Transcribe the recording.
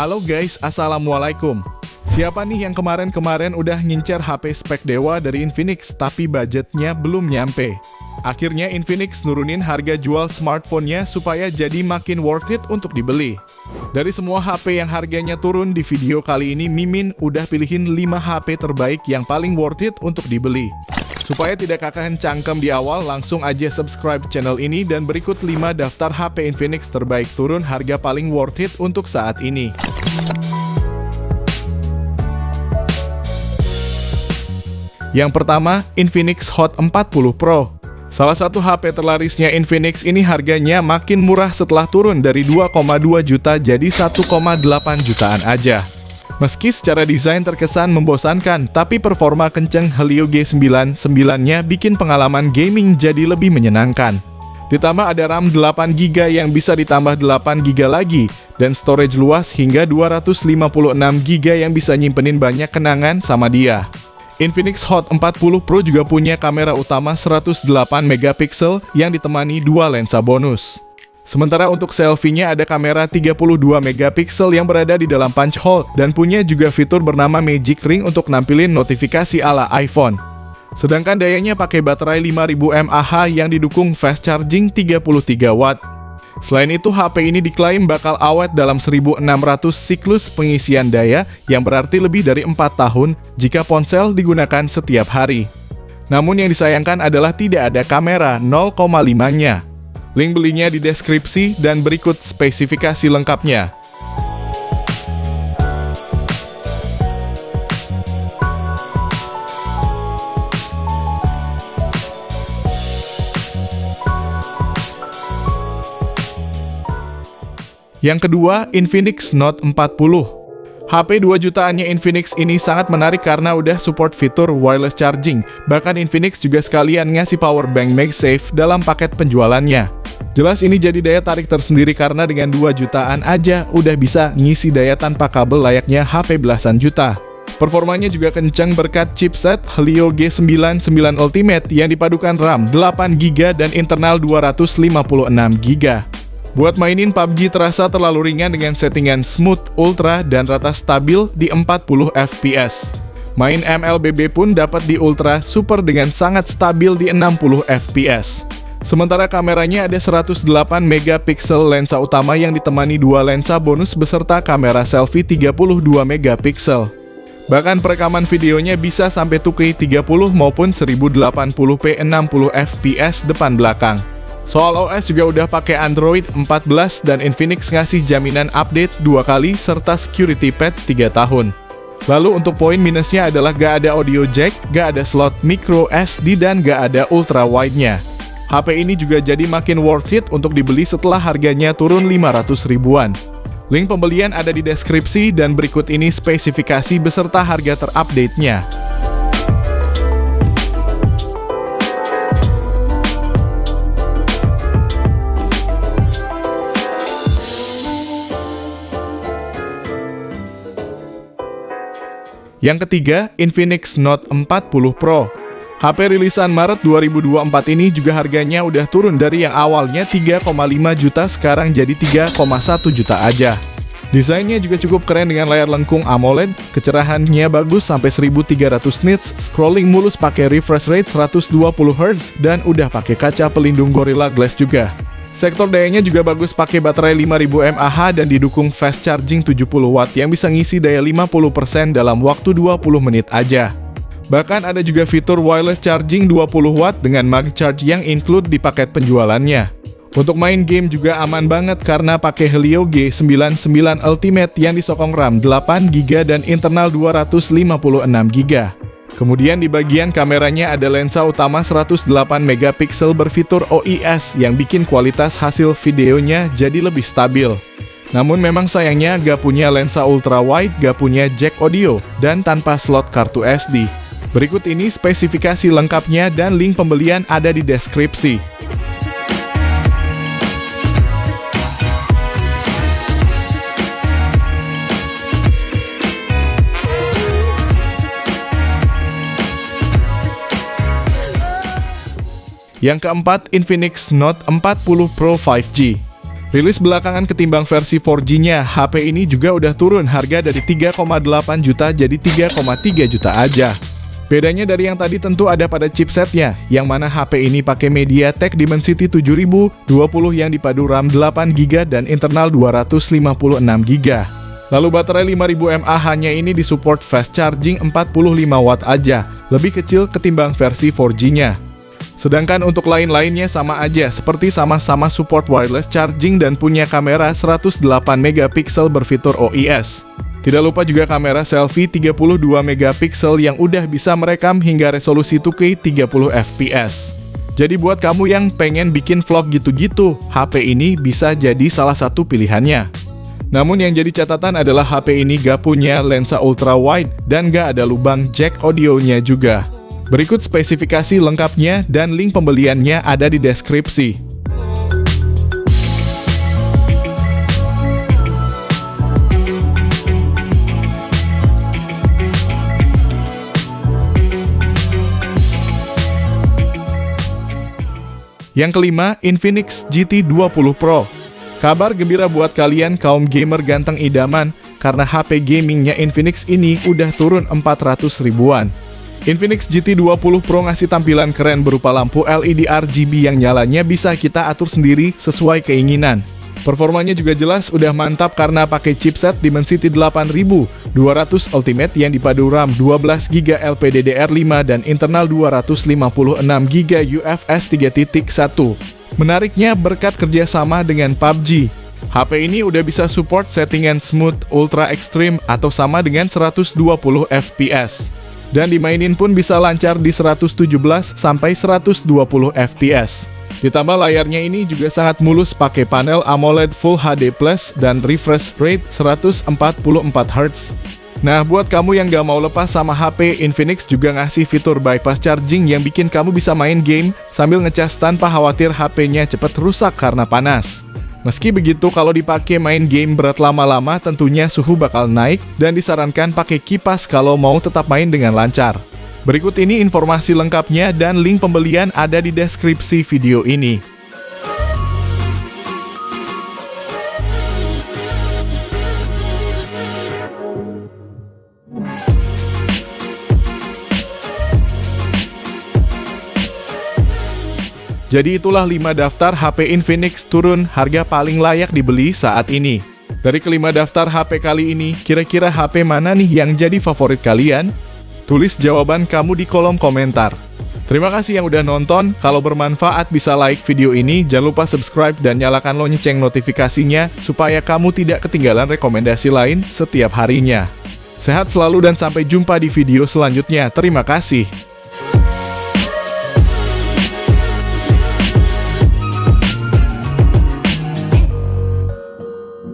Halo guys, Assalamualaikum. Siapa nih yang kemarin-kemarin udah ngincer HP spek dewa dari Infinix tapi budgetnya belum nyampe? Akhirnya Infinix nurunin harga jual smartphone-nya supaya jadi makin worth it untuk dibeli. Dari semua HP yang harganya turun di video kali ini, Mimin udah pilihin 5 HP terbaik yang paling worth it untuk dibeli. Supaya tidak kakahan cangkem di awal, langsung aja subscribe channel ini dan berikut 5 daftar HP Infinix terbaik turun harga paling worth it untuk saat ini. Yang pertama, Infinix Hot 40 Pro. Salah satu HP terlarisnya Infinix ini harganya makin murah setelah turun dari 2,2 juta jadi 1,8 jutaan aja. Meski secara desain terkesan membosankan, tapi performa kenceng Helio G99-nya bikin pengalaman gaming jadi lebih menyenangkan. Ditambah ada RAM 8GB yang bisa ditambah 8GB lagi, dan storage luas hingga 256GB yang bisa nyimpenin banyak kenangan sama dia. Infinix Hot 40 Pro juga punya kamera utama 108MP yang ditemani 2 lensa bonus. Sementara untuk selfie-nya ada kamera 32MP yang berada di dalam punch hole dan punya juga fitur bernama Magic Ring untuk nampilin notifikasi ala iPhone. Sedangkan dayanya pakai baterai 5000 mAh yang didukung fast charging 33W. Selain itu, HP ini diklaim bakal awet dalam 1600 siklus pengisian daya yang berarti lebih dari 4 tahun jika ponsel digunakan setiap hari. Namun yang disayangkan adalah tidak ada kamera 0,5-nya. Link belinya di deskripsi dan berikut spesifikasi lengkapnya. Yang kedua, Infinix Note 40. HP 2 jutaannya Infinix ini sangat menarik karena udah support fitur wireless charging. Bahkan Infinix juga sekalian ngasih power bank MagSafe dalam paket penjualannya. Jelas ini jadi daya tarik tersendiri karena dengan 2 jutaan aja udah bisa ngisi daya tanpa kabel layaknya HP belasan juta. Performanya juga kencang berkat chipset Helio G99 Ultimate yang dipadukan RAM 8GB dan internal 256GB. Buat mainin PUBG terasa terlalu ringan dengan settingan smooth, ultra, dan rata stabil di 40 fps. Main MLBB pun dapat di ultra super dengan sangat stabil di 60 fps. Sementara kameranya ada 108MP lensa utama yang ditemani 2 lensa bonus beserta kamera selfie 32MP. Bahkan perekaman videonya bisa sampai 2K 30 maupun 1080p 60fps depan belakang. Soal OS juga udah pakai Android 14 dan Infinix ngasih jaminan update 2 kali serta security patch 3 tahun. Lalu untuk poin minusnya adalah gak ada audio jack, gak ada slot micro SD dan gak ada ultra wide-nya. HP ini juga jadi makin worth it untuk dibeli setelah harganya turun 500 ribuan. Link pembelian ada di deskripsi dan berikut ini spesifikasi beserta harga terupdate-nya. Yang ketiga, Infinix Note 40 Pro. HP rilisan Maret 2024 ini juga harganya udah turun dari yang awalnya 3,5 juta sekarang jadi 3,1 juta aja. Desainnya juga cukup keren dengan layar lengkung AMOLED, kecerahannya bagus sampai 1300 nits, scrolling mulus pakai refresh rate 120Hz, dan udah pakai kaca pelindung Gorilla Glass juga. Sektor dayanya juga bagus pakai baterai 5000 mAh dan didukung fast charging 70W yang bisa ngisi daya 50% dalam waktu 20 menit aja. Bahkan ada juga fitur wireless charging 20W dengan MagCharge yang include di paket penjualannya. Untuk main game juga aman banget karena pakai Helio G99 Ultimate yang disokong RAM 8GB dan internal 256GB. Kemudian di bagian kameranya ada lensa utama 108MP berfitur OIS yang bikin kualitas hasil videonya jadi lebih stabil. Namun memang sayangnya gak punya lensa ultra wide, gak punya jack audio, dan tanpa slot kartu SD. Berikut ini spesifikasi lengkapnya dan link pembelian ada di deskripsi. Yang keempat, Infinix Note 40 Pro 5G. Rilis belakangan ketimbang versi 4G-nya, HP ini juga udah turun harga dari 3,8 juta jadi 3,3 juta aja. Bedanya dari yang tadi tentu ada pada chipsetnya, yang mana HP ini pakai MediaTek Dimensity 7020 yang dipadu RAM 8GB dan internal 256GB. Lalu baterai 5000 mAh hanya ini disupport fast charging 45 watt aja, lebih kecil ketimbang versi 4G-nya. Sedangkan untuk lain-lainnya sama aja, seperti sama-sama support wireless charging dan punya kamera 108 megapiksel berfitur OIS. Tidak lupa juga kamera selfie 32 megapiksel yang udah bisa merekam hingga resolusi 2K 30 fps. Jadi buat kamu yang pengen bikin vlog gitu-gitu, HP ini bisa jadi salah satu pilihannya. Namun yang jadi catatan adalah HP ini gak punya lensa ultra wide dan gak ada lubang jack audionya juga. Berikut spesifikasi lengkapnya dan link pembeliannya ada di deskripsi. Yang kelima, Infinix GT 20 Pro. Kabar gembira buat kalian kaum gamer ganteng idaman, karena HP gamingnya Infinix ini udah turun 400 ribuan. Infinix GT 20 Pro ngasih tampilan keren berupa lampu LED RGB yang nyalanya bisa kita atur sendiri sesuai keinginan. Performanya juga jelas udah mantap karena pakai chipset Dimensity 8200 Ultimate yang dipadu RAM 12GB LPDDR5 dan internal 256GB UFS 3.1. Menariknya berkat kerjasama dengan PUBG. HP ini udah bisa support settingan smooth, ultra extreme atau sama dengan 120 fps. Dan dimainin pun bisa lancar di 117 sampai 120 fps. Ditambah layarnya ini juga sangat mulus pakai panel AMOLED Full HD Plus dan refresh rate 144Hz. Nah, buat kamu yang gak mau lepas sama HP, Infinix juga ngasih fitur bypass charging yang bikin kamu bisa main game sambil ngecas tanpa khawatir HP-nya cepat rusak karena panas. Meski begitu, kalau dipakai main game berat lama-lama, tentunya suhu bakal naik dan disarankan pakai kipas kalau mau tetap main dengan lancar. Berikut ini informasi lengkapnya dan link pembelian ada di deskripsi video ini. Jadi itulah 5 daftar HP Infinix turun harga paling layak dibeli saat ini. Dari kelima daftar HP kali ini, kira-kira HP mana nih yang jadi favorit kalian? Tulis jawaban kamu di kolom komentar. Terima kasih yang udah nonton, kalau bermanfaat bisa like video ini, jangan lupa subscribe dan nyalakan lonceng notifikasinya supaya kamu tidak ketinggalan rekomendasi lain setiap harinya. Sehat selalu dan sampai jumpa di video selanjutnya. Terima kasih.